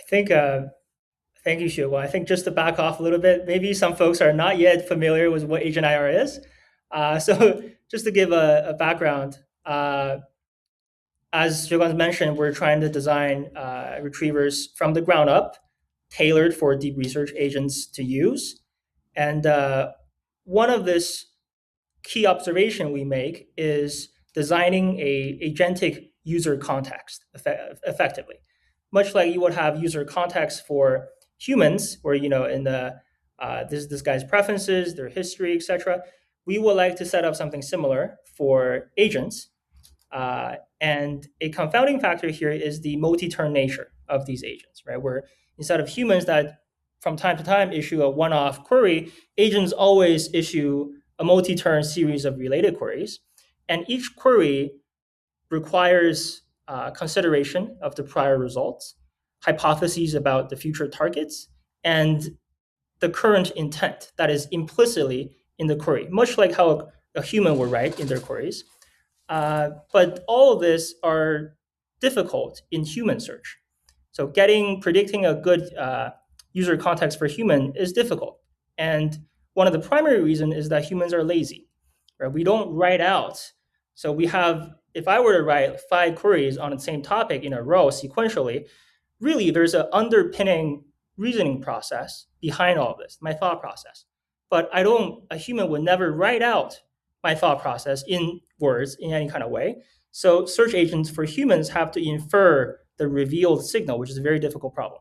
think, thank you, Xueguang. I think just to back off a little bit, maybe some folks are not yet familiar with what AgentIR is. So just to give a background, as Xueguang mentioned, we're trying to design retrievers from the ground up, tailored for deep research agents to use. And one of this key observation we make is designing a agentic user context effectively. Much like you would have user context for humans, where in the this guy's preferences, their history, etc. We would like to set up something similar for agents. And a confounding factor here is the multi-turn nature of these agents, right? Where instead of humans that from time to time issue a one-off query, agents always issue a multi-turn series of related queries. And each query requires consideration of the prior results, hypotheses about the future targets, and the current intent that is implicitly in the query, much like how a human would write in their queries. But all of this are difficult in human search. So predicting a good user context for human is difficult. And one of the primary reasons is that humans are lazy, right? We don't write out. So if I were to write 5 queries on the same topic in a row sequentially, really there's an underpinning reasoning process behind all of this, my thought process. But a human would never write out my thought process in words in any kind of way. So search agents for humans have to infer the revealed signal, which is a very difficult problem.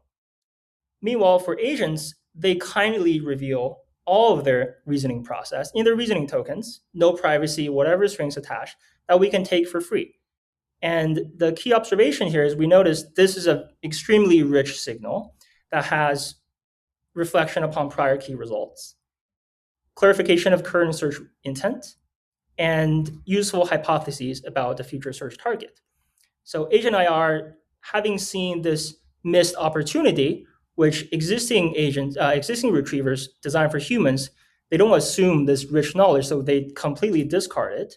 Meanwhile, for agents, they kindly reveal all of their reasoning process in their reasoning tokens, no privacy, whatever strings attached, that we can take for free. And the key observation here is we notice this is an extremely rich signal that has reflection upon prior key results, clarification of current search intent, and useful hypotheses about the future search target. So AgentIR, having seen this missed opportunity, which existing retrievers designed for humans, they don't assume this rich knowledge, so they completely discard it.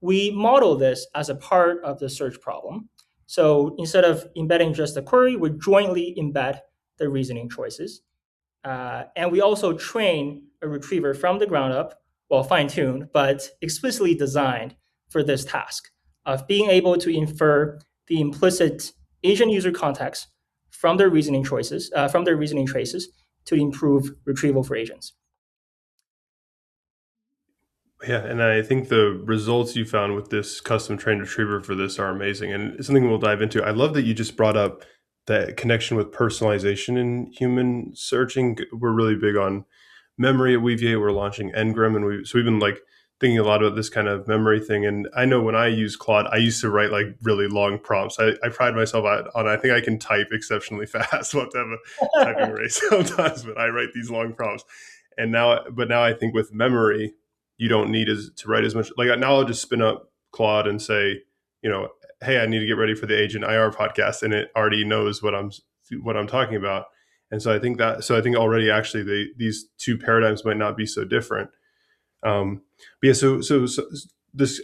We model this as a part of the search problem. So instead of embedding just the query, we jointly embed the reasoning choices. And we also train a retriever from the ground up, well, fine-tuned, but explicitly designed for this task of being able to infer the implicit agent user context from their reasoning traces to improve retrieval for agents. Yeah, and I think the results you found with this custom trained retriever for this are amazing, and it's something we'll dive into. I love that you just brought up that connection with personalization in human searching. We're really big on memory at Weaviate. We're launching Ngram, and we've been thinking a lot about this kind of memory thing. And I know when I use Claude, I used to write really long prompts. I pride myself on I think I can type exceptionally fast. We'll have to have a typing race sometimes, but I write these long prompts. And now I think with memory, you don't need to write as much. Now I'll just spin up Claude and say, hey, I need to get ready for the AgentIR podcast, and it already knows what I'm talking about. And so I think already actually these two paradigms might not be so different. But yeah, so this